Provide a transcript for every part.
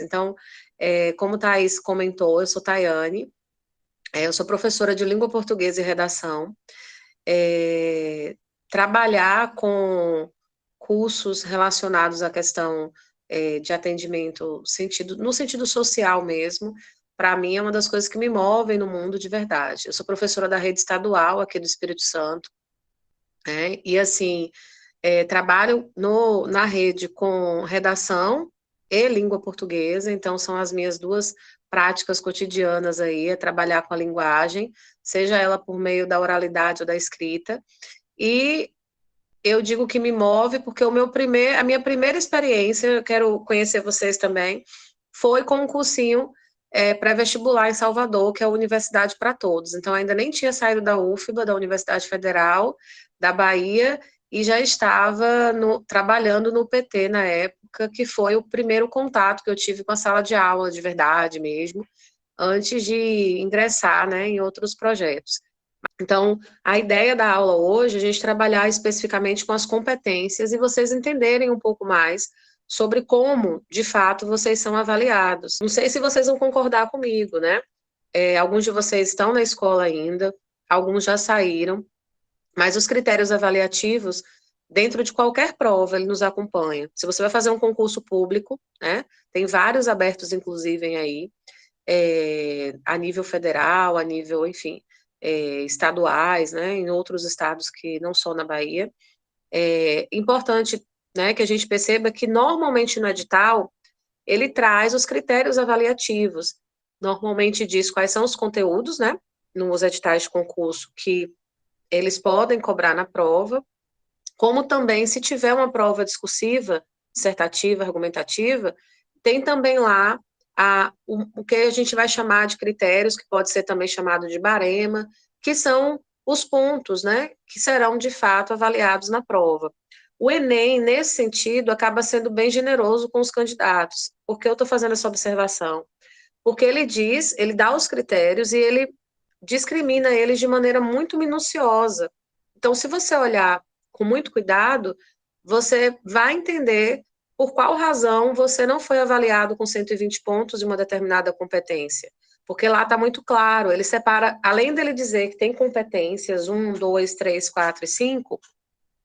Então, como Thaís comentou, eu sou Tayane, eu sou professora de língua portuguesa e redação. Trabalhar com cursos relacionados à questão de atendimento no sentido social mesmo, para mim é uma das coisas que me movem no mundo de verdade. Eu sou professora da rede estadual aqui do Espírito Santo, né? E assim, trabalho na rede com redação e língua portuguesa, então são as minhas duas práticas cotidianas aí, é trabalhar com a linguagem, seja ela por meio da oralidade ou da escrita, e eu digo que me move porque a minha primeira experiência, eu quero conhecer vocês também, foi com um cursinho pré-vestibular em Salvador, que é a Universidade para Todos. Então, ainda nem tinha saído da UFBA, da Universidade Federal da Bahia, e já estava trabalhando no PT na época, que foi o primeiro contato que eu tive com a sala de aula de verdade mesmo, antes de ingressar, né, em outros projetos. Então, a ideia da aula hoje é a gente trabalhar especificamente com as competências e vocês entenderem um pouco mais sobre como, de fato, vocês são avaliados. Não sei se vocês vão concordar comigo, né? Alguns de vocês estão na escola ainda, alguns já saíram, mas os critérios avaliativos, dentro de qualquer prova, ele nos acompanha. Se você vai fazer um concurso público, né? Tem vários abertos, inclusive, aí, a nível federal, a nível, enfim, estaduais, né, em outros estados que não só na Bahia. É importante, né, que a gente perceba que normalmente no edital ele traz os critérios avaliativos. Normalmente diz quais são os conteúdos, né, nos editais de concurso que eles podem cobrar na prova, como também se tiver uma prova discursiva, dissertativa, argumentativa, tem também lá o que a gente vai chamar de critérios, que pode ser também chamado de barema, que são os pontos, né, que serão de fato avaliados na prova. O Enem, nesse sentido, acaba sendo bem generoso com os candidatos. Por que eu estou fazendo essa observação? Porque ele dá os critérios e ele discrimina eles de maneira muito minuciosa. Então, se você olhar com muito cuidado, você vai entender por qual razão você não foi avaliado com 120 pontos de uma determinada competência. Porque lá está muito claro, ele separa, além dele dizer que tem competências 1, 2, 3, 4 e 5,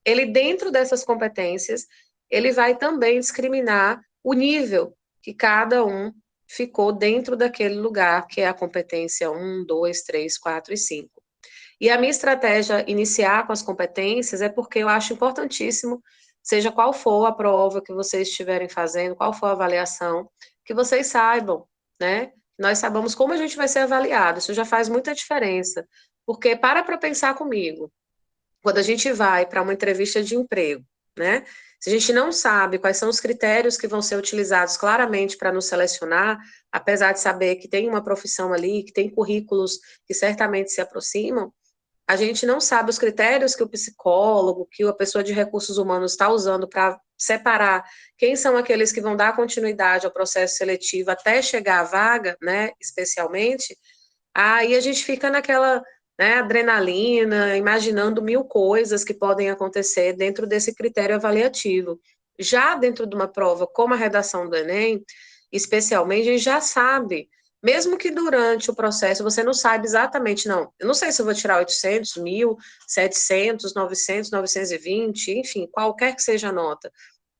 ele, dentro dessas competências, ele vai também discriminar o nível que cada um ficou dentro daquele lugar, que é a competência 1, 2, 3, 4 e 5. E a minha estratégia iniciar com as competências é porque eu acho importantíssimo, seja qual for a prova que vocês estiverem fazendo, qual for a avaliação, que vocês saibam, né? Nós sabemos como a gente vai ser avaliado, isso já faz muita diferença. Porque para pensar comigo, quando a gente vai para uma entrevista de emprego, né? Se a gente não sabe quais são os critérios que vão ser utilizados claramente para nos selecionar, apesar de saber que tem uma profissão ali, que tem currículos que certamente se aproximam, a gente não sabe os critérios que o psicólogo, que a pessoa de recursos humanos está usando para separar quem são aqueles que vão dar continuidade ao processo seletivo até chegar à vaga, né, especialmente, aí a gente fica naquela, né, adrenalina, imaginando mil coisas que podem acontecer dentro desse critério avaliativo. Já dentro de uma prova como a redação do Enem, especialmente, a gente já sabe, mesmo que durante o processo você não saiba exatamente, não, eu não sei se eu vou tirar 800, 1000, 700, 900, 920, enfim, qualquer que seja a nota,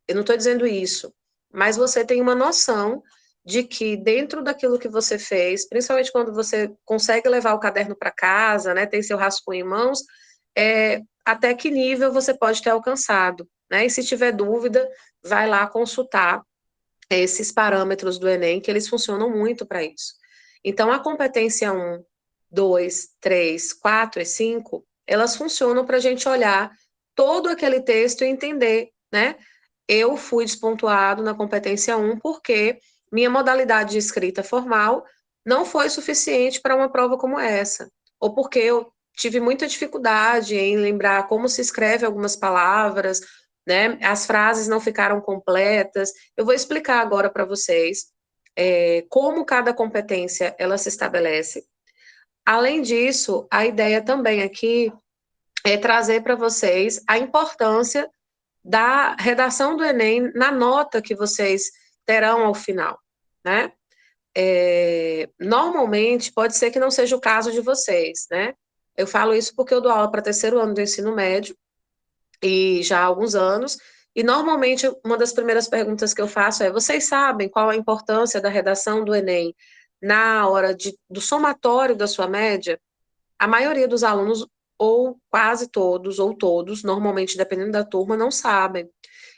eu não estou dizendo isso, mas você tem uma noção de que dentro daquilo que você fez, principalmente quando você consegue levar o caderno para casa, né, tem seu rascunho em mãos, até que nível você pode ter alcançado, né, e se tiver dúvida, vai lá consultar esses parâmetros do Enem, que eles funcionam muito para isso. Então, a competência 1, 2, 3, 4 e 5, elas funcionam para a gente olhar todo aquele texto e entender, né, eu fui despontuado na competência 1 porque minha modalidade de escrita formal não foi suficiente para uma prova como essa, ou porque eu tive muita dificuldade em lembrar como se escreve algumas palavras, né? As frases não ficaram completas. Eu vou explicar agora para vocês como cada competência ela se estabelece. Além disso, a ideia também aqui é trazer para vocês a importância da redação do Enem na nota que vocês terão ao final, né? Normalmente, pode ser que não seja o caso de vocês, né? Eu falo isso porque eu dou aula para terceiro ano do ensino médio, e já há alguns anos, e normalmente uma das primeiras perguntas que eu faço é: vocês sabem qual a importância da redação do Enem na hora do somatório da sua média? A maioria dos alunos, ou quase todos, ou todos, normalmente dependendo da turma, não sabem.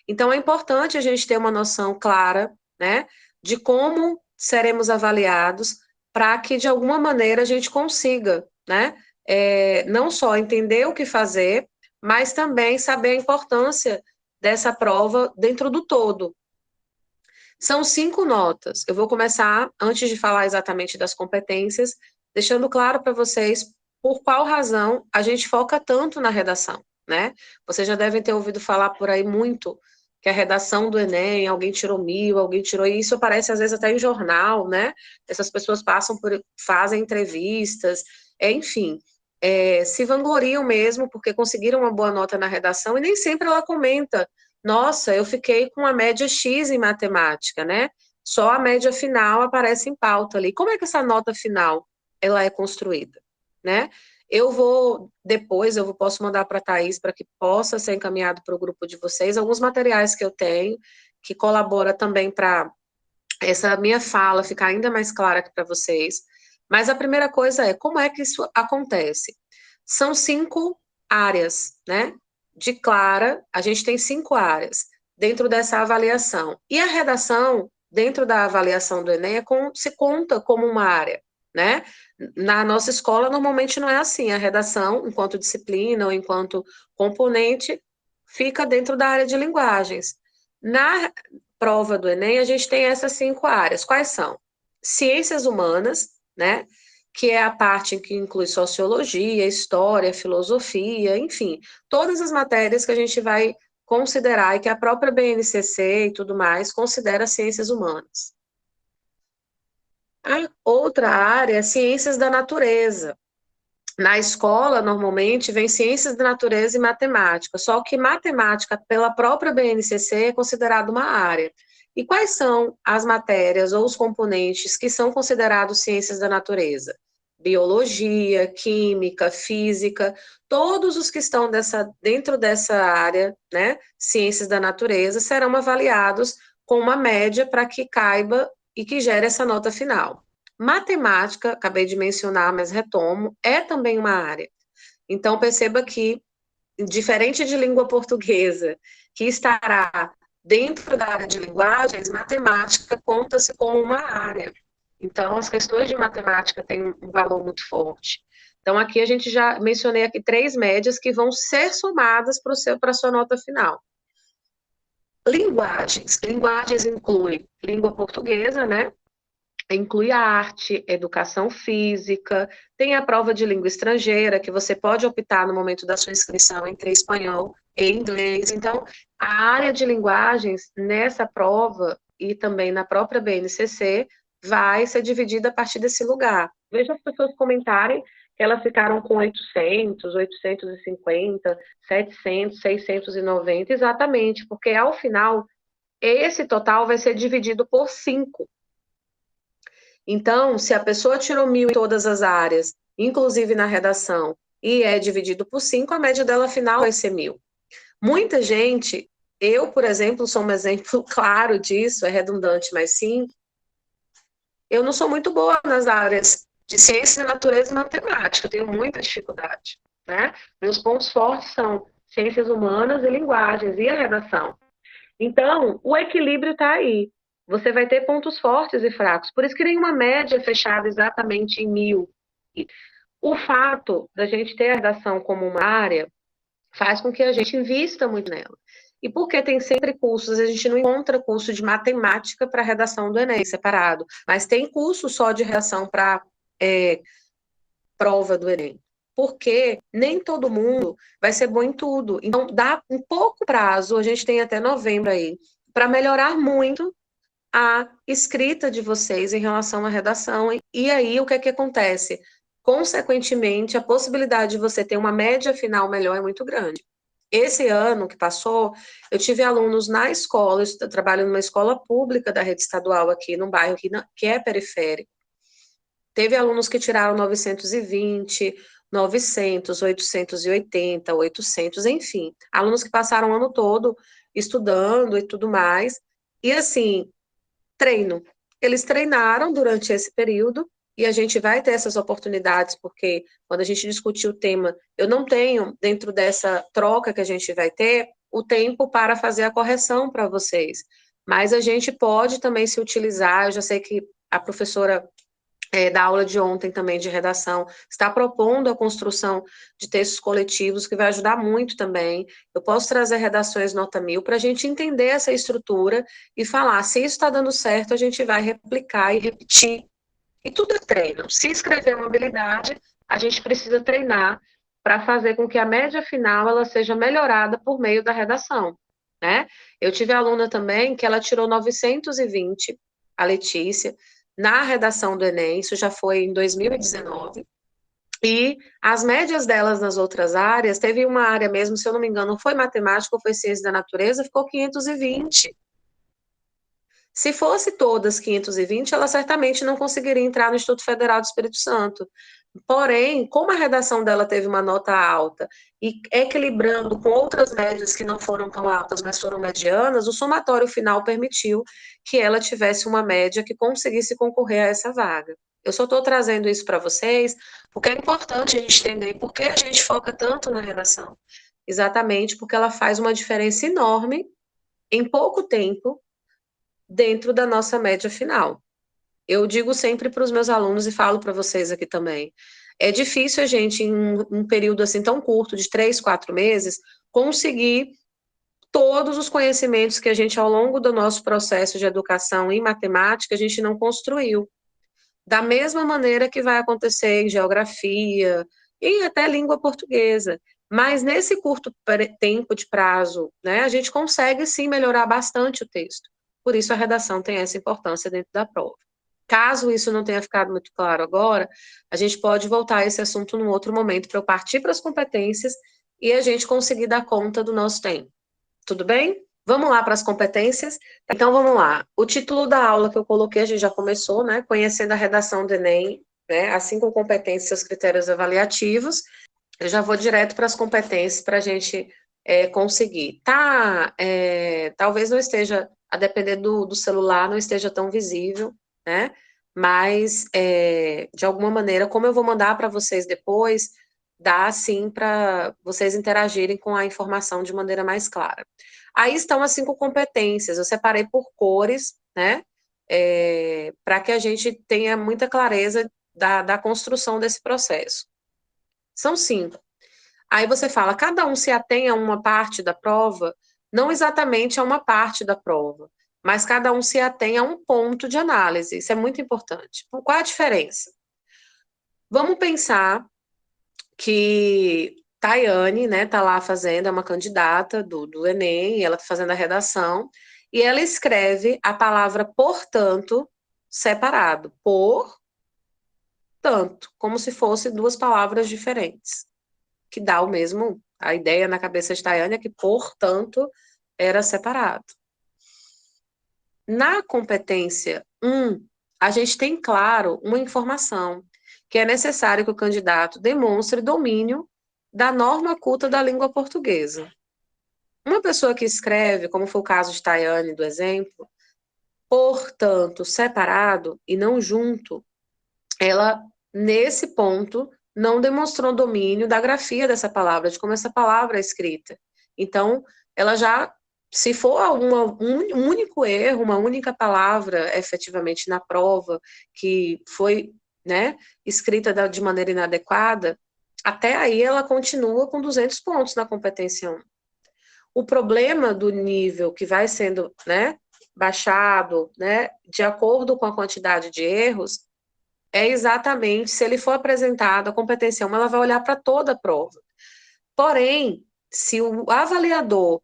Então é importante a gente ter uma noção clara, né, de como seremos avaliados, para que de alguma maneira a gente consiga, né, não só entender o que fazer, mas também saber a importância dessa prova dentro do todo. São 5 notas. Eu vou começar, antes de falar exatamente das competências, deixando claro para vocês por qual razão a gente foca tanto na redação, né? Vocês já devem ter ouvido falar por aí muito que a redação do Enem, alguém tirou 1000, alguém tirou isso, aparece às vezes até em jornal, né? Essas pessoas fazem entrevistas, enfim, se vangloriam mesmo porque conseguiram uma boa nota na redação e nem sempre ela comenta: nossa, eu fiquei com a média X em matemática, né? Só a média final aparece em pauta ali. Como é que essa nota final ela é construída, né? Posso mandar para a Thaís para que possa ser encaminhado para o grupo de vocês alguns materiais que eu tenho, que colabora também para essa minha fala ficar ainda mais clara aqui para vocês. Mas a primeira coisa é: como é que isso acontece? São 5 áreas, né? De clara, a gente tem 5 áreas dentro dessa avaliação. E a redação, dentro da avaliação do Enem, se conta como uma área, né? Na nossa escola, normalmente não é assim. A redação, enquanto disciplina ou enquanto componente, fica dentro da área de linguagens. Na prova do Enem, a gente tem essas 5 áreas. Quais são? Ciências humanas, né? Que é a parte que inclui sociologia, história, filosofia, enfim, todas as matérias que a gente vai considerar e que a própria BNCC e tudo mais considera ciências humanas. A outra área é ciências da natureza. Na escola, normalmente, vem ciências da natureza e matemática, só que matemática, pela própria BNCC, é considerada uma área. E quais são as matérias ou os componentes que são considerados ciências da natureza? Biologia, química, física, todos os que estão dentro dessa área, né, ciências da natureza, serão avaliados com uma média para que caiba e que gere essa nota final. Matemática, acabei de mencionar, mas retomo, é também uma área. Então, perceba que, diferente de língua portuguesa, que estará dentro da área de linguagens, matemática conta-se como uma área. Então, as questões de matemática têm um valor muito forte. Então, aqui a gente já mencionei aqui 3 médias que vão ser somadas para a sua nota final. Linguagens. Linguagens inclui língua portuguesa, né? Inclui arte, educação física, tem a prova de língua estrangeira, que você pode optar no momento da sua inscrição entre espanhol e inglês. Então, a área de linguagens nessa prova e também na própria BNCC vai ser dividida a partir desse lugar. Veja as pessoas comentarem que elas ficaram com 800, 850, 700, 690, exatamente, porque ao final esse total vai ser dividido por 5. Então, se a pessoa tirou 1000 em todas as áreas, inclusive na redação, e é dividido por 5, a média dela final vai ser 1000. Muita gente, eu, por exemplo, sou um exemplo claro disso, é redundante, mas sim, eu não sou muito boa nas áreas de ciência, natureza e matemática, eu tenho muita dificuldade, né? Meus pontos fortes são ciências humanas e linguagens, e a redação. Então, o equilíbrio está aí. Você vai ter pontos fortes e fracos. Por isso que nenhuma média é fechada exatamente em 1000. O fato da gente ter a redação como uma área faz com que a gente invista muito nela. E porque tem sempre cursos, a gente não encontra curso de matemática para redação do Enem separado, mas tem curso só de redação para prova do Enem. Porque nem todo mundo vai ser bom em tudo. Então, dá um pouco prazo, a gente tem até novembro aí, para melhorar muito a escrita de vocês em relação à redação. E aí, o que é que acontece? Consequentemente, a possibilidade de você ter uma média final melhor é muito grande. Esse ano que passou, eu tive alunos na escola, eu trabalho numa escola pública da rede estadual aqui, num bairro que é periférico. Teve alunos que tiraram 920, 900, 880, 800, enfim. Alunos que passaram o ano todo estudando e tudo mais. E assim, treino. Eles treinaram durante esse período e a gente vai ter essas oportunidades, porque quando a gente discutir o tema, eu não tenho, dentro dessa troca que a gente vai ter, o tempo para fazer a correção para vocês. Mas a gente pode também se utilizar, eu já sei que a professora da aula de ontem também de redação, está propondo a construção de textos coletivos, que vai ajudar muito também. Eu posso trazer redações nota 1000 para a gente entender essa estrutura e falar, se isso está dando certo, a gente vai replicar e repetir. E tudo é treino. Se escrever uma habilidade, a gente precisa treinar para fazer com que a média final ela seja melhorada por meio da redação, né? Eu tive aluna também que ela tirou 920, a Letícia, na redação do Enem, isso já foi em 2019, e as médias delas nas outras áreas, teve uma área mesmo, se eu não me engano, foi matemática ou foi ciência da natureza, ficou 520. Se fosse todas 520, ela certamente não conseguiria entrar no Instituto Federal do Espírito Santo. Porém, como a redação dela teve uma nota alta e equilibrando com outras médias que não foram tão altas, mas foram medianas, o somatório final permitiu que ela tivesse uma média que conseguisse concorrer a essa vaga. Eu só estou trazendo isso para vocês porque é importante a gente entender por que a gente foca tanto na redação. Exatamente porque ela faz uma diferença enorme em pouco tempo dentro da nossa média final. Eu digo sempre para os meus alunos e falo para vocês aqui também. É difícil a gente, em um período assim tão curto, de 3, 4 meses, conseguir todos os conhecimentos que a gente, ao longo do nosso processo de educação em matemática, a gente não construiu. Da mesma maneira que vai acontecer em geografia e até língua portuguesa. Mas nesse curto tempo de prazo, né, a gente consegue sim melhorar bastante o texto. Por isso a redação tem essa importância dentro da prova. Caso isso não tenha ficado muito claro agora, a gente pode voltar a esse assunto num outro momento para eu partir para as competências e a gente conseguir dar conta do nosso tempo. Tudo bem? Vamos lá para as competências? Então, vamos lá. O título da aula que eu coloquei, a gente já começou, né? Conhecendo a redação do Enem, né? Assim como competências e seus critérios avaliativos. Eu já vou direto para as competências para a gente conseguir. Talvez não esteja, a depender do celular, não esteja tão visível, né? Mas, de alguma maneira, como eu vou mandar para vocês depois, dá sim para vocês interagirem com a informação de maneira mais clara. Aí estão as 5 competências, eu separei por cores, né? Para que a gente tenha muita clareza da construção desse processo. São 5. Aí você fala, cada um se atém a uma parte da prova, não exatamente a uma parte da prova, mas cada um se atém a um ponto de análise. Isso é muito importante. Qual a diferença? Vamos pensar que Tayane, né, tá lá fazendo, é uma candidata do Enem, ela tá fazendo a redação, e ela escreve a palavra portanto separado, por tanto, como se fosse 2 palavras diferentes, que dá o mesmo, a ideia na cabeça de Tayane é que portanto era separado. Na competência 1, a gente tem claro uma informação, que é necessário que o candidato demonstre domínio da norma culta da língua portuguesa. Uma pessoa que escreve, como foi o caso de Tayane, do exemplo, portanto, separado e não junto, ela, nesse ponto, não demonstrou domínio da grafia dessa palavra, de como essa palavra é escrita. Então, ela já, se for um único erro, uma única palavra, efetivamente, na prova, que foi, né, escrita de maneira inadequada, até aí ela continua com 200 pontos na competência 1. O problema do nível que vai sendo, né, baixado, né, de acordo com a quantidade de erros, é exatamente, se ele for apresentado, a competência 1, ela vai olhar para toda a prova. Porém, se o avaliador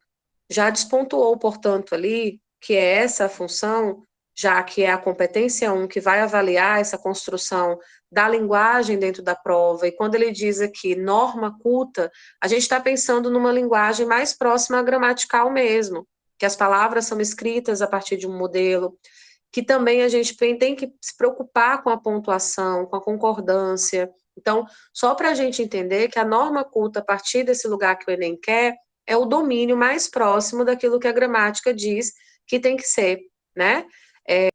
já despontuou, portanto, ali, que é essa a função, já que é a competência 1 que vai avaliar essa construção da linguagem dentro da prova, e quando ele diz aqui norma culta, a gente está pensando numa linguagem mais próxima à gramatical mesmo, que as palavras são escritas a partir de um modelo, que também a gente tem que se preocupar com a pontuação, com a concordância. Então, só para a gente entender que a norma culta, a partir desse lugar que o Enem quer, é o domínio mais próximo daquilo que a gramática diz que tem que ser, né?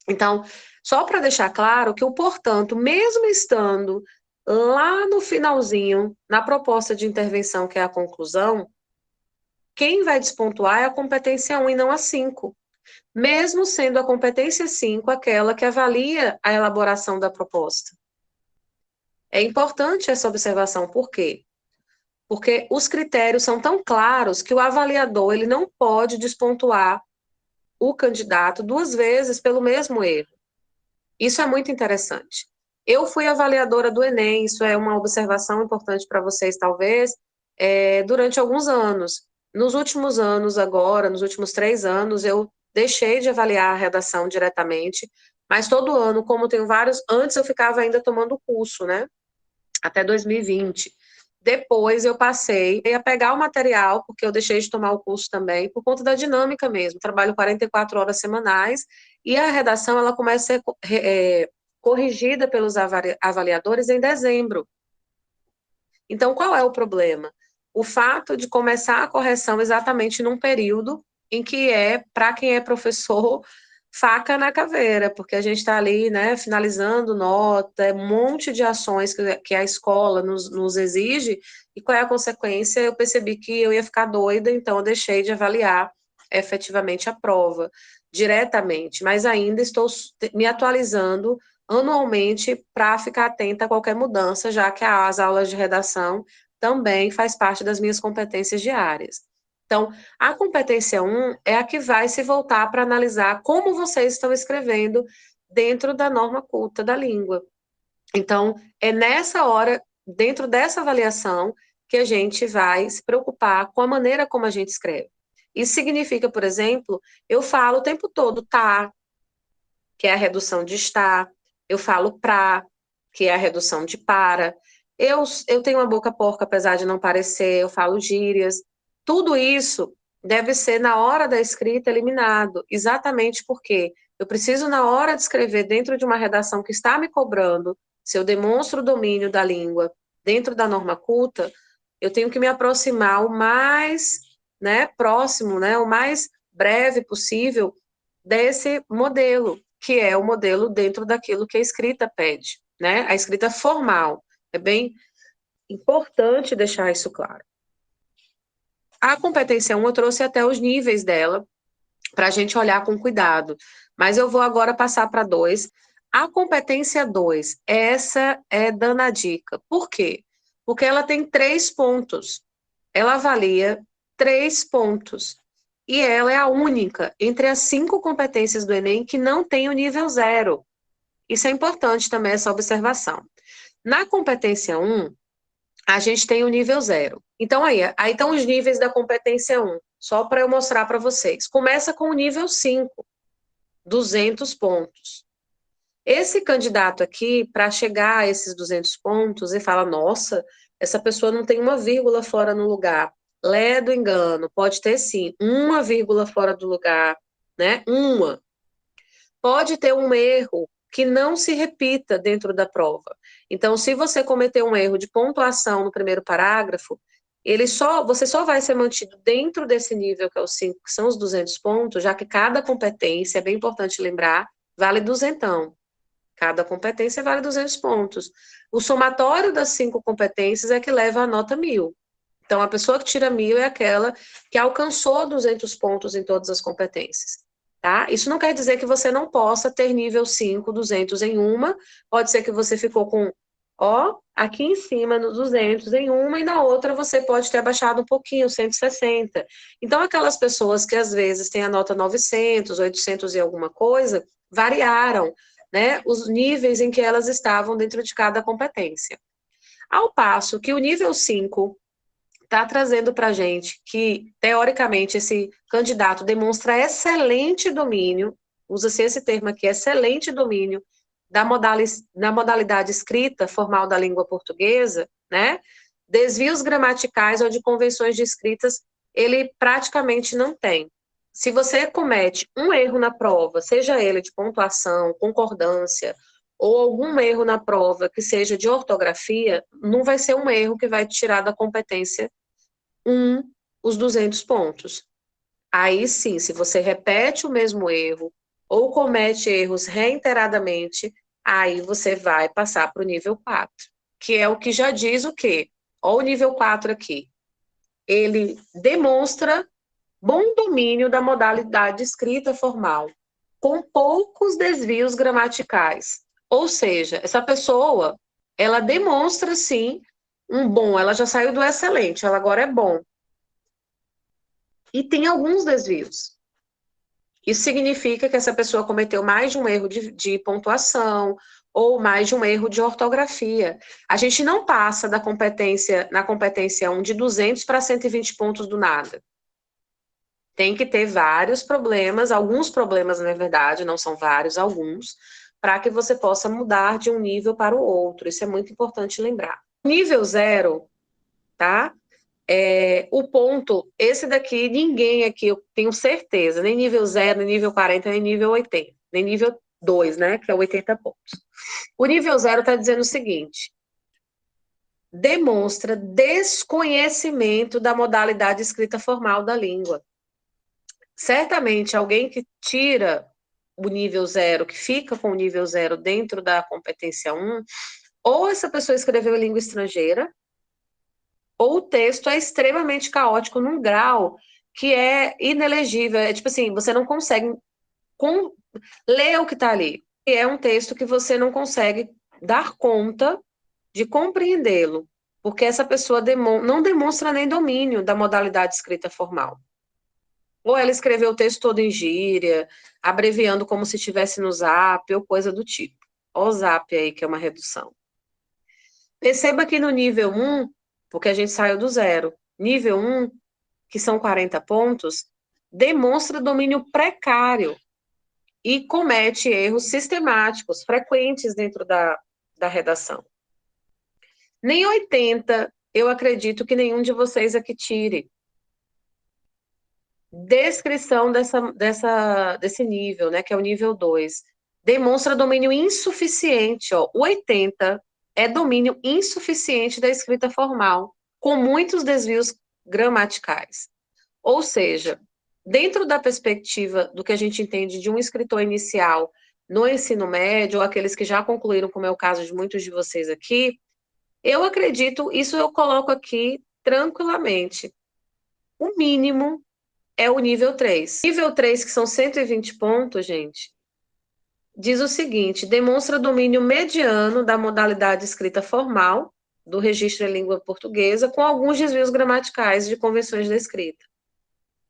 Então, só para deixar claro que o portanto, mesmo estando lá no finalzinho, na proposta de intervenção, que é a conclusão, quem vai despontuar é a competência 1 e não a 5. Mesmo sendo a competência 5 aquela que avalia a elaboração da proposta. É importante essa observação, por quê? Porque os critérios são tão claros que o avaliador ele não pode despontuar o candidato 2 vezes pelo mesmo erro. Isso é muito interessante. Eu fui avaliadora do Enem, isso é uma observação importante para vocês, talvez, durante alguns anos. Nos últimos anos agora, nos últimos 3 anos, eu deixei de avaliar a redação diretamente, mas todo ano, como tenho vários, antes eu ficava ainda tomando curso, né? Até 2020. Depois eu passei a pegar o material, porque eu deixei de tomar o curso também, por conta da dinâmica mesmo. Trabalho 44 horas semanais e a redação ela começa a ser corrigida pelos avaliadores em dezembro. Então, qual é o problema? O fato de começar a correção exatamente num período em que para quem é professor, faca na caveira, porque a gente está ali, né, finalizando nota, um monte de ações que a escola nos exige, e qual é a consequência? Eu percebi que eu ia ficar doida, então eu deixei de avaliar efetivamente a prova, diretamente, mas ainda estou me atualizando anualmente para ficar atenta a qualquer mudança, já que as aulas de redação também faz parte das minhas competências diárias. Então, a competência 1 é a que vai se voltar para analisar como vocês estão escrevendo dentro da norma culta da língua. Então, é nessa hora, dentro dessa avaliação, que a gente vai se preocupar com a maneira como a gente escreve. Isso significa, por exemplo, eu falo o tempo todo tá, que é a redução de está, eu falo pra, que é a redução de para, eu tenho uma boca porca, apesar de não parecer, eu falo gírias. Tudo isso deve ser, na hora da escrita, eliminado, exatamente porque eu preciso, na hora de escrever, dentro de uma redação que está me cobrando, se eu demonstro o domínio da língua dentro da norma culta, eu tenho que me aproximar o mais, né, próximo, né, o mais breve possível desse modelo, que é o modelo dentro daquilo que a escrita pede, né, a escrita formal. É bem importante deixar isso claro. A competência 1 eu trouxe até os níveis dela, para a gente olhar com cuidado, mas eu vou agora passar para 2. A competência 2, essa é dando a dica. Por quê? Porque ela tem 3 pontos. Ela avalia 3 pontos. E ela é a única entre as 5 competências do Enem que não tem o nível 0. Isso é importante também, essa observação. Na competência 1, a gente tem o nível 0. Então, aí estão os níveis da competência 1, só para eu mostrar para vocês. Começa com o nível 5, 200 pontos. Esse candidato aqui, para chegar a esses 200 pontos, ele fala, nossa, essa pessoa não tem uma vírgula fora no lugar. Lé do engano, pode ter sim, uma vírgula fora do lugar, né? Uma. Pode ter um erro que não se repita dentro da prova. Então, se você cometer um erro de pontuação no primeiro parágrafo, você só vai ser mantido dentro desse nível, que é o 5, que são os 200 pontos, já que cada competência, é bem importante lembrar, vale duzentão. Cada competência vale 200 pontos. O somatório das 5 competências é que leva a nota 1000. Então, a pessoa que tira 1000 é aquela que alcançou 200 pontos em todas as competências. Tá? Isso não quer dizer que você não possa ter nível 5, 200 em uma, pode ser que você ficou com, aqui em cima no 200 em uma, e na outra você pode ter abaixado um pouquinho, 160. Então, aquelas pessoas que às vezes têm a nota 900, 800 e alguma coisa, variaram, né, os níveis em que elas estavam dentro de cada competência. Ao passo que o nível 5 está trazendo para a gente que, teoricamente, esse candidato demonstra excelente domínio, usa-se esse termo aqui, excelente domínio da modalidade escrita formal da língua portuguesa, né? Desvios gramaticais ou de convenções de escritas, ele praticamente não tem. Se você comete um erro na prova, seja ele de pontuação, concordância, ou algum erro na prova que seja de ortografia, não vai ser um erro que vai tirar da competência os 200 pontos. Aí sim, se você repete o mesmo erro ou comete erros reiteradamente, aí você vai passar para o nível 4, que é o que já diz o quê? Olha o nível 4 aqui. Ele demonstra bom domínio da modalidade escrita formal, com poucos desvios gramaticais. Ou seja, essa pessoa, ela demonstra, sim, um bom, ela já saiu do excelente, ela agora é bom. E tem alguns desvios. Isso significa que essa pessoa cometeu mais de um erro de pontuação ou mais de um erro de ortografia. A gente não passa na competência 1 de 200 para 120 pontos do nada. Tem que ter vários problemas, alguns problemas, na verdade, não são vários, alguns, para que você possa mudar de um nível para o outro. Isso é muito importante lembrar. Nível 0, tá? O ponto, esse daqui, ninguém aqui, eu tenho certeza, nem nível 0, nem nível 40, nem nível 80, nem nível 2, né, que é 80 pontos. O nível 0 está dizendo o seguinte: demonstra desconhecimento da modalidade escrita formal da língua. Certamente, alguém que tira o nível 0, que fica com o nível 0 dentro da competência 1, ou essa pessoa escreveu em língua estrangeira, ou o texto é extremamente caótico num grau que é inelegível. É tipo assim, você não consegue ler o que está ali. E é um texto que você não consegue dar conta de compreendê-lo, porque essa pessoa não demonstra nem domínio da modalidade escrita formal. Ou ela escreveu o texto todo em gíria, abreviando como se estivesse no Zap, ou coisa do tipo. Olha o Zap aí, que é uma redução. Perceba que no nível 1, porque a gente saiu do 0, nível 1, que são 40 pontos, demonstra domínio precário e comete erros sistemáticos, frequentes dentro da redação. Nem 80, eu acredito que nenhum de vocês aqui tire. Descrição desse nível, né, que é o nível 2. Demonstra domínio insuficiente. Ó. O 80 é domínio insuficiente da escrita formal, com muitos desvios gramaticais. Ou seja, dentro da perspectiva do que a gente entende de um escritor inicial no ensino médio, ou aqueles que já concluíram, como é o caso de muitos de vocês aqui, eu acredito, isso eu coloco aqui tranquilamente. O mínimo é o nível 3. Nível 3, que são 120 pontos, gente, diz o seguinte: demonstra domínio mediano da modalidade escrita formal do registro em língua portuguesa, com alguns desvios gramaticais de convenções da escrita.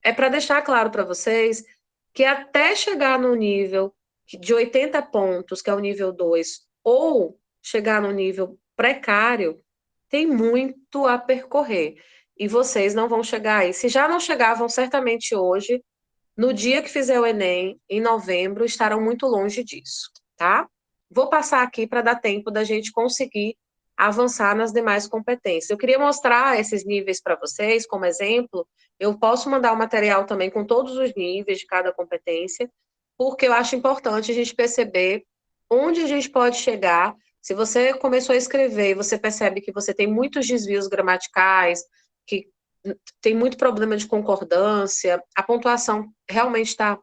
É para deixar claro para vocês que até chegar no nível de 80 pontos, que é o nível 2, ou chegar no nível precário, tem muito a percorrer. E vocês não vão chegar aí. Se já não chegavam, certamente hoje, no dia que fizer o Enem, em novembro, estarão muito longe disso, tá? Vou passar aqui para dar tempo da gente conseguir avançar nas demais competências. Eu queria mostrar esses níveis para vocês, como exemplo. Eu posso mandar o material também com todos os níveis de cada competência, porque eu acho importante a gente perceber onde a gente pode chegar. Se você começou a escrever e você percebe que você tem muitos desvios gramaticais, que tem muito problema de concordância, a pontuação realmente está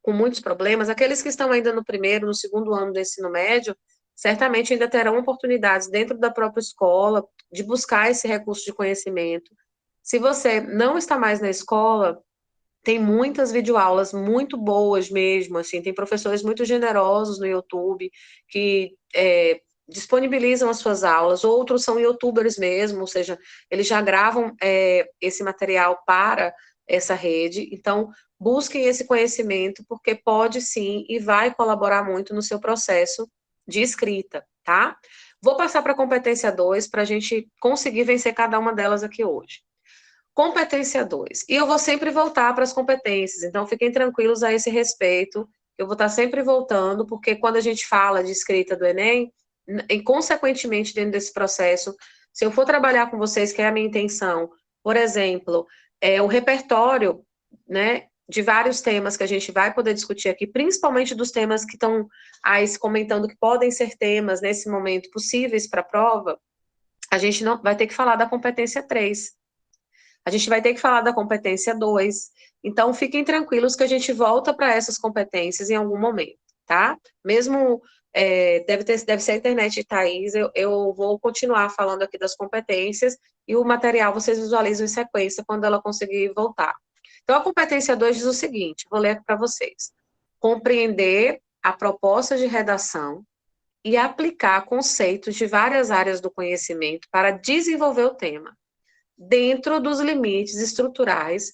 com muitos problemas, aqueles que estão ainda no primeiro, no segundo ano do ensino médio, certamente ainda terão oportunidades dentro da própria escola de buscar esse recurso de conhecimento. Se você não está mais na escola, tem muitas videoaulas muito boas mesmo, assim, tem professores muito generosos no YouTube que disponibilizam as suas aulas, outros são youtubers mesmo, ou seja, eles já gravam esse material para essa rede, então busquem esse conhecimento, porque pode sim e vai colaborar muito no seu processo de escrita, tá? Vou passar para a competência 2 para a gente conseguir vencer cada uma delas aqui hoje. Competência 2. E eu vou sempre voltar para as competências, então fiquem tranquilos a esse respeito. Eu vou estar sempre voltando, porque quando a gente fala de escrita do Enem, e consequentemente dentro desse processo, se eu for trabalhar com vocês, que é a minha intenção, por exemplo, o repertório, né, de vários temas que a gente vai poder discutir aqui, principalmente dos temas que estão aí se comentando que podem ser temas nesse momento possíveis para a prova, a gente não vai ter que falar da competência 3. A gente vai ter que falar da competência 2. Então, fiquem tranquilos que a gente volta para essas competências em algum momento, tá? Mesmo, deve ser a internet de Thaís, eu vou continuar falando aqui das competências e o material vocês visualizam em sequência quando ela conseguir voltar. Então, a competência 2 diz o seguinte, vou ler aqui para vocês. Compreender a proposta de redação e aplicar conceitos de várias áreas do conhecimento para desenvolver o tema, dentro dos limites estruturais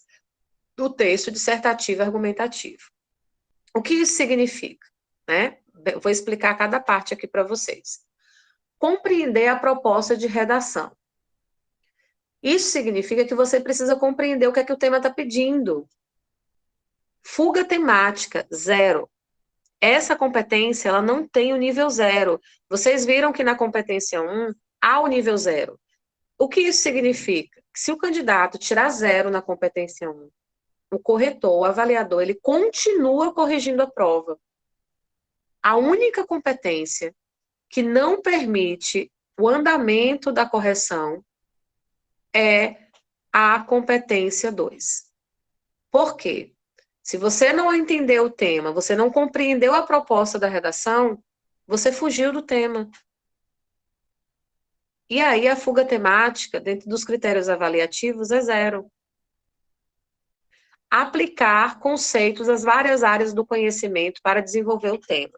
do texto dissertativo e argumentativo. O que isso significa? Né? Eu vou explicar cada parte aqui para vocês. Compreender a proposta de redação. Isso significa que você precisa compreender o que o tema está pedindo. Fuga temática, 0. Essa competência, ela não tem o nível 0. Vocês viram que na competência 1, há o nível 0. O que isso significa? Que se o candidato tirar 0 na competência 1, o corretor, o avaliador, ele continua corrigindo a prova. A única competência que não permite o andamento da correção é a competência 2. Por quê? Se você não entendeu o tema, você não compreendeu a proposta da redação, você fugiu do tema. E aí a fuga temática, dentro dos critérios avaliativos, é 0. Aplicar conceitos às várias áreas do conhecimento para desenvolver o tema.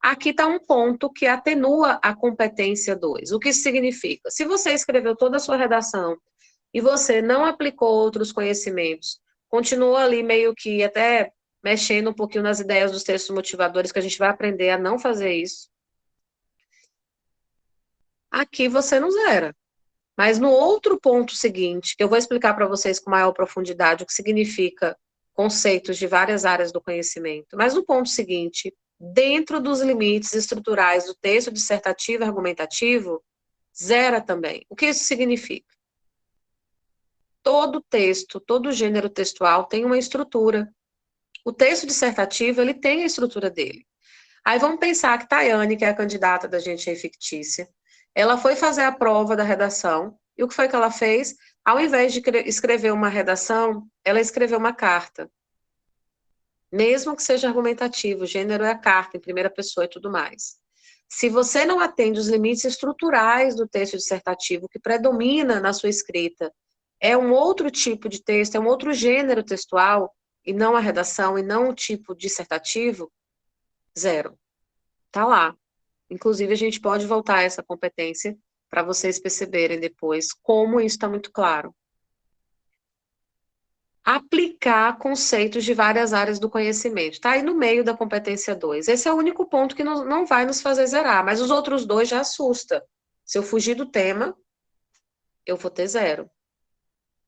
Aqui está um ponto que atenua a competência 2. O que isso significa? Se você escreveu toda a sua redação e você não aplicou outros conhecimentos, continuou ali meio que até mexendo um pouquinho nas ideias dos textos motivadores, que a gente vai aprender a não fazer isso, aqui você não zera. Mas no outro ponto seguinte, que eu vou explicar para vocês com maior profundidade o que significa conceitos de várias áreas do conhecimento, mas no ponto seguinte, dentro dos limites estruturais do texto dissertativo e argumentativo, zera também. O que isso significa? Todo texto, todo gênero textual tem uma estrutura. O texto dissertativo, ele tem a estrutura dele. Aí vamos pensar que Tayane, que é a candidata da gente aí fictícia, ela foi fazer a prova da redação, e o que foi que ela fez? Ao invés de escrever uma redação, ela escreveu uma carta. Mesmo que seja argumentativo, o gênero é a carta, em primeira pessoa e tudo mais. Se você não atende os limites estruturais do texto dissertativo, que predomina na sua escrita, é um outro tipo de texto, é um outro gênero textual, e não a redação, e não o tipo dissertativo, 0. Tá lá. Inclusive, a gente pode voltar a essa competência para vocês perceberem depois como isso está muito claro. Aplicar conceitos de várias áreas do conhecimento. Está aí no meio da competência 2. Esse é o único ponto que não vai nos fazer zerar, mas os outros 2 já assusta. Se eu fugir do tema, eu vou ter 0.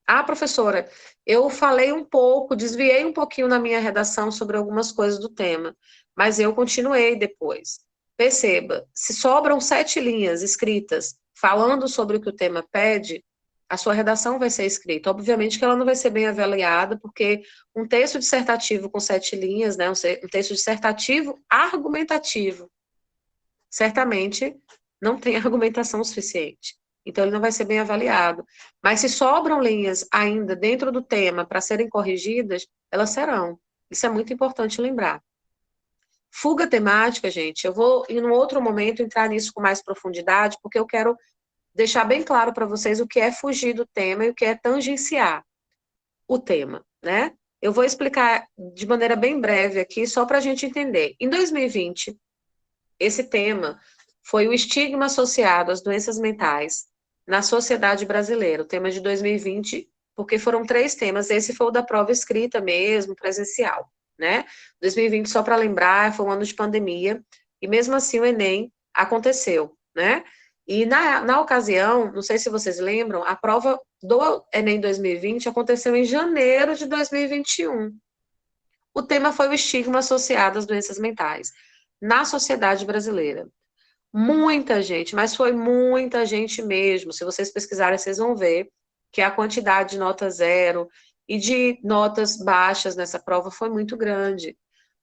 Ah, professora, eu falei um pouco, desviei um pouquinho na minha redação sobre algumas coisas do tema, mas eu continuei depois. Perceba, se sobram 7 linhas escritas falando sobre o que o tema pede, a sua redação vai ser escrita. Obviamente que ela não vai ser bem avaliada, porque um texto dissertativo com 7 linhas, né, um texto dissertativo argumentativo, certamente não tem argumentação suficiente. Então, ele não vai ser bem avaliado. Mas se sobram linhas ainda dentro do tema para serem corrigidas, elas serão. Isso é muito importante lembrar. Fuga temática, gente, eu vou, em um outro momento, entrar nisso com mais profundidade, porque eu quero deixar bem claro para vocês o que é fugir do tema e o que é tangenciar o tema, né? Eu vou explicar de maneira bem breve aqui, só para a gente entender. Em 2020, esse tema foi o estigma associado às doenças mentais na sociedade brasileira, o tema de 2020, porque foram 3 temas, esse foi o da prova escrita mesmo, presencial, né? 2020, só para lembrar, foi um ano de pandemia, e mesmo assim o Enem aconteceu, né? E na ocasião, não sei se vocês lembram, a prova do Enem 2020 aconteceu em janeiro de 2021. O tema foi o estigma associado às doenças mentais na sociedade brasileira. Muita gente, mas foi muita gente mesmo. Se vocês pesquisarem, vocês vão ver que a quantidade de nota zero e de notas baixas nessa prova foi muito grande.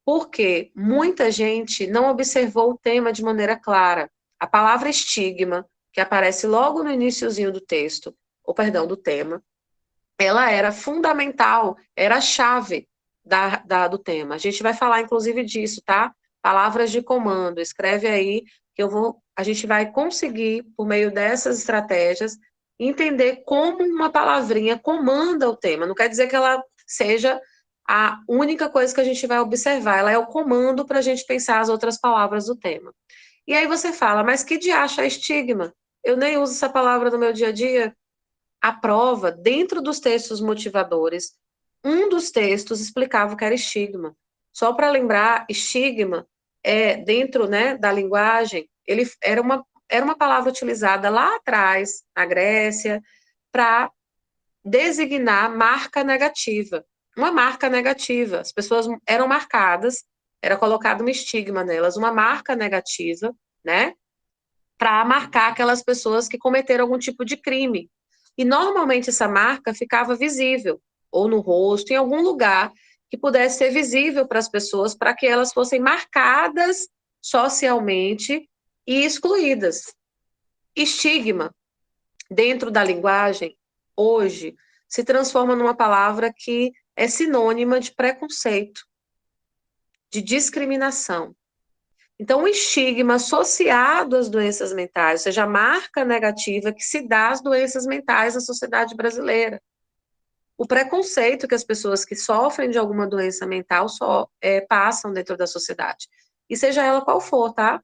Porque muita gente não observou o tema de maneira clara. A palavra estigma, que aparece logo no iniciozinho do texto, ou perdão, do tema, ela era fundamental, era a chave do tema. A gente vai falar, inclusive, disso, tá? Palavras de comando. Escreve aí que a gente vai conseguir, por meio dessas estratégias, entender como uma palavrinha comanda o tema. Não quer dizer que ela seja a única coisa que a gente vai observar, ela é o comando para a gente pensar as outras palavras do tema. E aí você fala, mas que diacho é estigma? Eu nem uso essa palavra no meu dia a dia. A prova, dentro dos textos motivadores, um dos textos explicava o que era estigma. Só para lembrar, estigma dentro, né, da linguagem, ele era uma palavra utilizada lá atrás, na Grécia, para designar marca negativa. Uma marca negativa. As pessoas eram marcadas, era colocado um estigma nelas, uma marca negativa, né, para marcar aquelas pessoas que cometeram algum tipo de crime. E normalmente essa marca ficava visível, ou no rosto, em algum lugar que pudesse ser visível para as pessoas, para que elas fossem marcadas socialmente e excluídas. Estigma, dentro da linguagem, hoje, se transforma numa palavra que é sinônima de preconceito, de discriminação. Então, o estigma associado às doenças mentais, ou seja, a marca negativa que se dá às doenças mentais na sociedade brasileira. O preconceito que as pessoas que sofrem de alguma doença mental passam dentro da sociedade. E seja ela qual for, tá?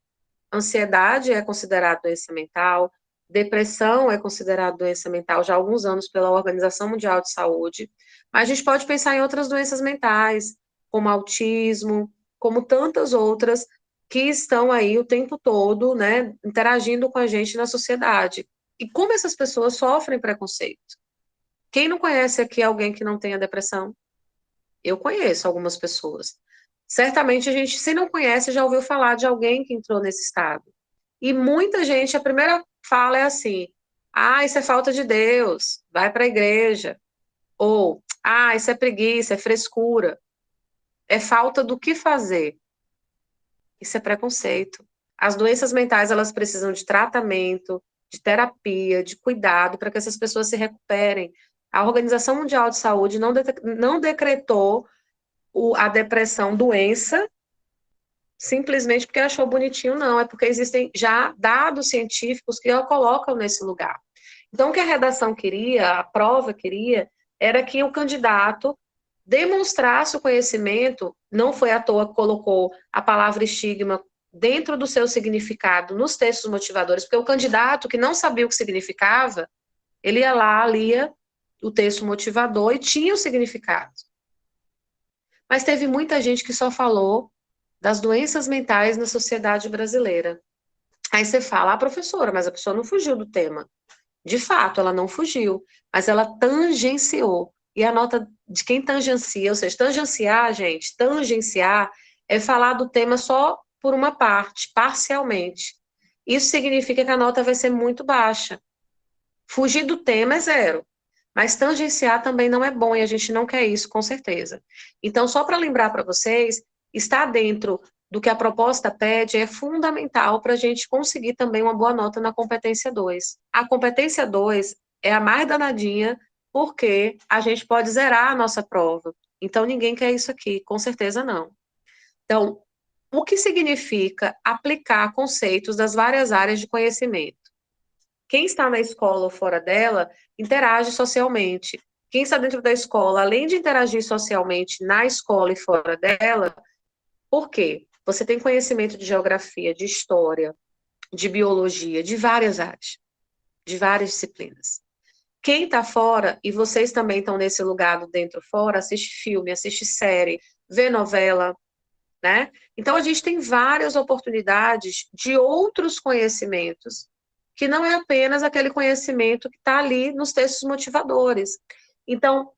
Ansiedade é considerada doença mental, depressão é considerada doença mental já há alguns anos pela Organização Mundial de Saúde, mas a gente pode pensar em outras doenças mentais, como autismo, como tantas outras que estão aí o tempo todo, né, interagindo com a gente na sociedade. E como essas pessoas sofrem preconceito? Quem não conhece aqui alguém que não tenha depressão? Eu conheço algumas pessoas. Certamente a gente, se não conhece, já ouviu falar de alguém que entrou nesse estado. E muita gente, a primeira fala é assim: ah, isso é falta de Deus, vai para a igreja. Ou, ah, isso é preguiça, é frescura, é falta do que fazer. Isso é preconceito. As doenças mentais, elas precisam de tratamento, de terapia, de cuidado para que essas pessoas se recuperem. A Organização Mundial de Saúde não decretou a depressão doença simplesmente porque achou bonitinho, não. É porque existem já dados científicos que a colocam nesse lugar. Então, o que a redação queria, a prova queria, era que o candidato demonstrasse o conhecimento, não foi à toa que colocou a palavra estigma dentro do seu significado nos textos motivadores, porque o candidato que não sabia o que significava, ele ia lá, lia o texto motivador e tinha o significado. Mas teve muita gente que só falou das doenças mentais na sociedade brasileira. Aí você fala, professora, mas a pessoa não fugiu do tema. De fato, ela não fugiu, mas ela tangenciou. E a nota de quem tangencia, ou seja, tangenciar, gente, tangenciar é falar do tema só por uma parte, parcialmente. Isso significa que a nota vai ser muito baixa. Fugir do tema é zero, mas tangenciar também não é bom e a gente não quer isso, com certeza. Então, só para lembrar para vocês, estar dentro do que a proposta pede é fundamental para a gente conseguir também uma boa nota na competência 2. A competência 2 é a mais danadinha, porque a gente pode zerar a nossa prova. Então, ninguém quer isso aqui, com certeza não. Então, o que significa aplicar conceitos das várias áreas de conhecimento? Quem está na escola ou fora dela, interage socialmente. Quem está dentro da escola, além de interagir socialmente na escola e fora dela, por quê? Você tem conhecimento de geografia, de história, de biologia, de várias áreas, de várias disciplinas. Quem está fora, e vocês também estão nesse lugar do dentro fora, assiste filme, assiste série, vê novela, né? Então, a gente tem várias oportunidades de outros conhecimentos, que não é apenas aquele conhecimento que está ali nos textos motivadores. Então,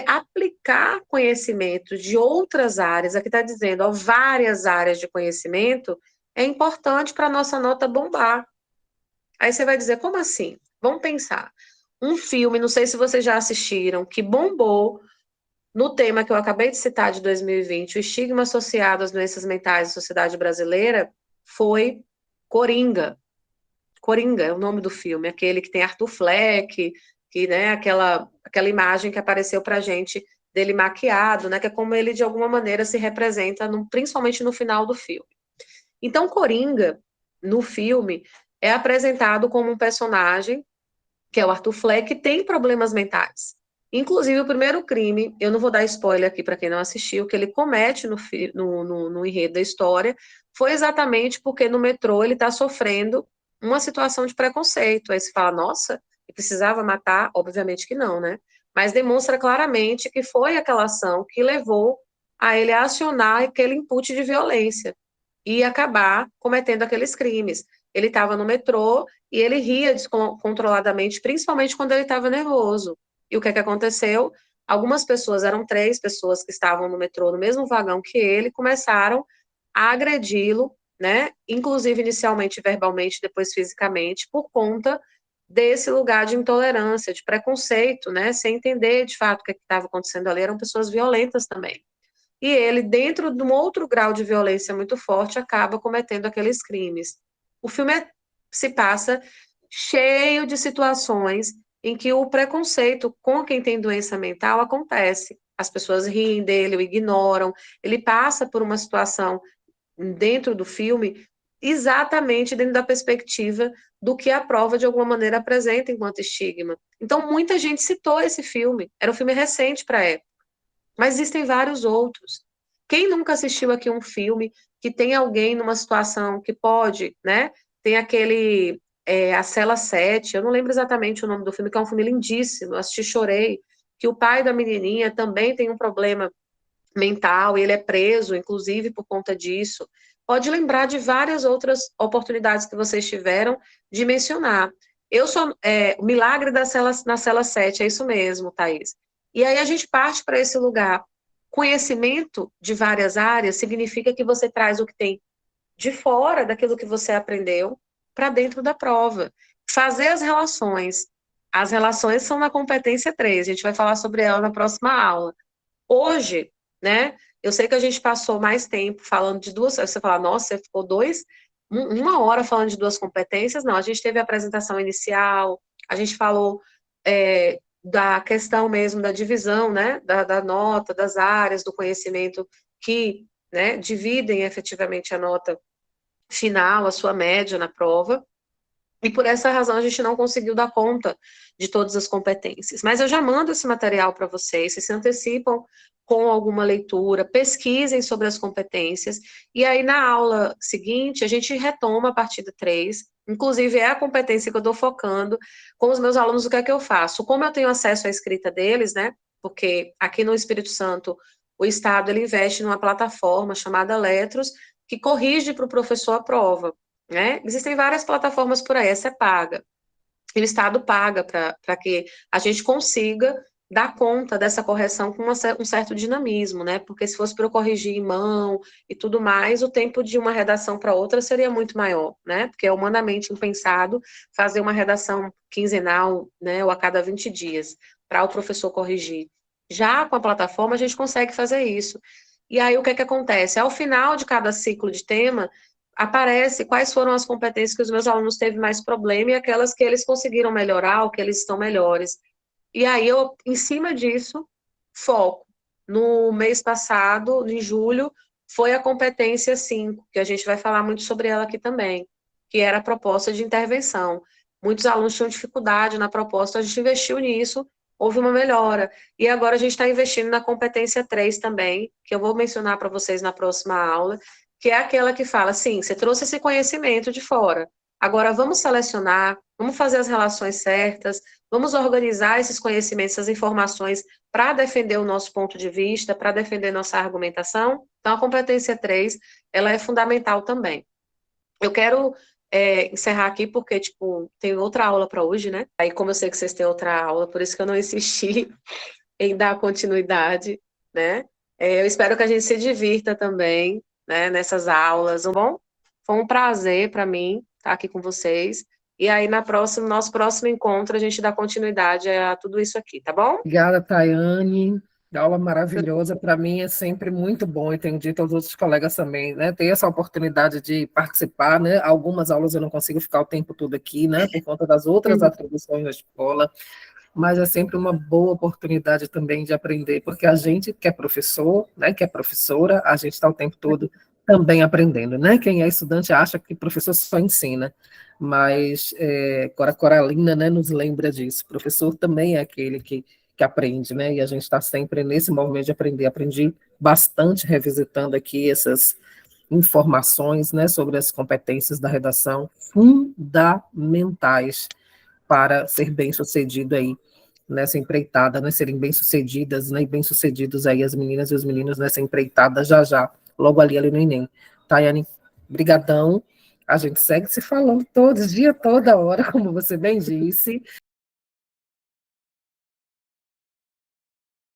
aplicar conhecimento de outras áreas, aqui está dizendo, ó, várias áreas de conhecimento, é importante para a nossa nota bombar. Aí você vai dizer, como assim? Vamos pensar. Um filme, não sei se vocês já assistiram, que bombou no tema que eu acabei de citar de 2020, o estigma associado às doenças mentais na sociedade brasileira, foi Coringa. Coringa é o nome do filme, aquele que tem Arthur Fleck, que, né, aquela imagem que apareceu pra gente dele maquiado, né, que é como ele de alguma maneira se representa, principalmente no final do filme. Então, Coringa, no filme, é apresentado como um personagem, que é o Arthur Fleck, que tem problemas mentais. Inclusive, o primeiro crime, eu não vou dar spoiler aqui para quem não assistiu, que ele comete no enredo da história, foi exatamente porque no metrô ele está sofrendo uma situação de preconceito. Aí se fala, nossa, ele precisava matar? Obviamente que não, né? Mas demonstra claramente que foi aquela ação que levou a ele a acionar aquele input de violência e acabar cometendo aqueles crimes. Ele estava no metrô e ele ria descontroladamente, principalmente quando ele estava nervoso. E o que aconteceu? Algumas pessoas, eram 3 pessoas que estavam no metrô, no mesmo vagão que ele, começaram a agredi-lo, né? Inclusive inicialmente verbalmente, depois fisicamente, por conta desse lugar de intolerância, de preconceito, né? Sem entender de fato o que estava acontecendo ali, eram pessoas violentas também. E ele, dentro de um outro grau de violência muito forte, acaba cometendo aqueles crimes. O filme se passa cheio de situações em que o preconceito com quem tem doença mental acontece. As pessoas riem dele, o ignoram. Ele passa por uma situação dentro do filme exatamente dentro da perspectiva do que a prova, de alguma maneira, apresenta enquanto estigma. Então, muita gente citou esse filme. Era um filme recente para a época. Mas existem vários outros. Quem nunca assistiu aqui um filme que tem alguém numa situação que pode, né? Tem aquele A Cela 7, eu não lembro exatamente o nome do filme, que é um filme lindíssimo, eu assisti, chorei, que o pai da menininha também tem um problema mental e ele é preso, inclusive, por conta disso. Pode lembrar de várias outras oportunidades que vocês tiveram de mencionar. Eu sou o milagre na cela 7, é isso mesmo, Thaís. E aí a gente parte para esse lugar. Conhecimento de várias áreas significa que você traz o que tem de fora daquilo que você aprendeu para dentro da prova. Fazer as relações. As relações são na competência 3, a gente vai falar sobre ela na próxima aula. Hoje, né, eu sei que a gente passou mais tempo falando de duas, você fala, nossa, você ficou uma hora falando de 2 competências, não, a gente teve a apresentação inicial, a gente falou da questão mesmo da divisão, né, da nota, das áreas do conhecimento que, né, dividem efetivamente a nota final, a sua média na prova, e por essa razão a gente não conseguiu dar conta de todas as competências. Mas eu já mando esse material para vocês, vocês se antecipam com alguma leitura, pesquisem sobre as competências, e aí na aula seguinte a gente retoma a partida 3, inclusive é a competência que eu estou focando com os meus alunos, o que é que eu faço? Como eu tenho acesso à escrita deles, né, porque aqui no Espírito Santo o Estado ele investe numa plataforma chamada Letros, que corrige para o professor a prova, né? Existem várias plataformas por aí, essa é paga. E o Estado paga para que a gente consiga dar conta dessa correção com um certo dinamismo, né? Porque se fosse para eu corrigir em mão e tudo mais, o tempo de uma redação para outra seria muito maior, né? Porque é humanamente impensado fazer uma redação quinzenal, né? Ou a cada 20 dias, para o professor corrigir. Já com a plataforma, a gente consegue fazer isso. E aí, o que acontece? Ao final de cada ciclo de tema, aparece quais foram as competências que os meus alunos teve mais problema e aquelas que eles conseguiram melhorar ou que eles estão melhores. E aí eu, em cima disso, foco. No mês passado, em julho, foi a competência 5, que a gente vai falar muito sobre ela aqui também, que era a proposta de intervenção. Muitos alunos tinham dificuldade na proposta, a gente investiu nisso, houve uma melhora. E agora a gente está investindo na competência 3 também, que eu vou mencionar para vocês na próxima aula, que é aquela que fala, sim, você trouxe esse conhecimento de fora, agora vamos selecionar, vamos fazer as relações certas, vamos organizar esses conhecimentos, essas informações para defender o nosso ponto de vista, para defender nossa argumentação. Então, a competência 3, ela é fundamental também. Eu quero encerrar aqui porque, tipo, tem outra aula para hoje, né? Aí, como eu sei que vocês têm outra aula, por isso que eu não insisti em dar continuidade, né? Eu espero que a gente se divirta também, né, nessas aulas, tá bom? Foi um prazer para mim estar aqui com vocês. E aí, nosso próximo encontro, a gente dá continuidade a tudo isso aqui, tá bom? Obrigada, Tayane. Aula maravilhosa. Para mim é sempre muito bom, e tenho dito aos outros colegas também, né? Ter essa oportunidade de participar, né? Algumas aulas eu não consigo ficar o tempo todo aqui, né? Por conta das outras Uhum. atribuições da escola, mas é sempre uma boa oportunidade também de aprender, porque a gente que é professor, né? Que é professora, a gente está o tempo todo também aprendendo, né? Quem é estudante acha que professor só ensina, mas Cora Coralina, né, nos lembra disso. O professor também é aquele que aprende, né? E a gente está sempre nesse movimento de aprender. Aprendi bastante revisitando aqui essas informações, né, sobre as competências da redação fundamentais para ser bem-sucedido aí nessa empreitada, né, serem bem-sucedidas, né, e bem-sucedidos aí as meninas e os meninos nessa empreitada já já, logo ali no Enem. Tayane, brigadão. A gente segue se falando todos, dia, toda hora, como você bem disse.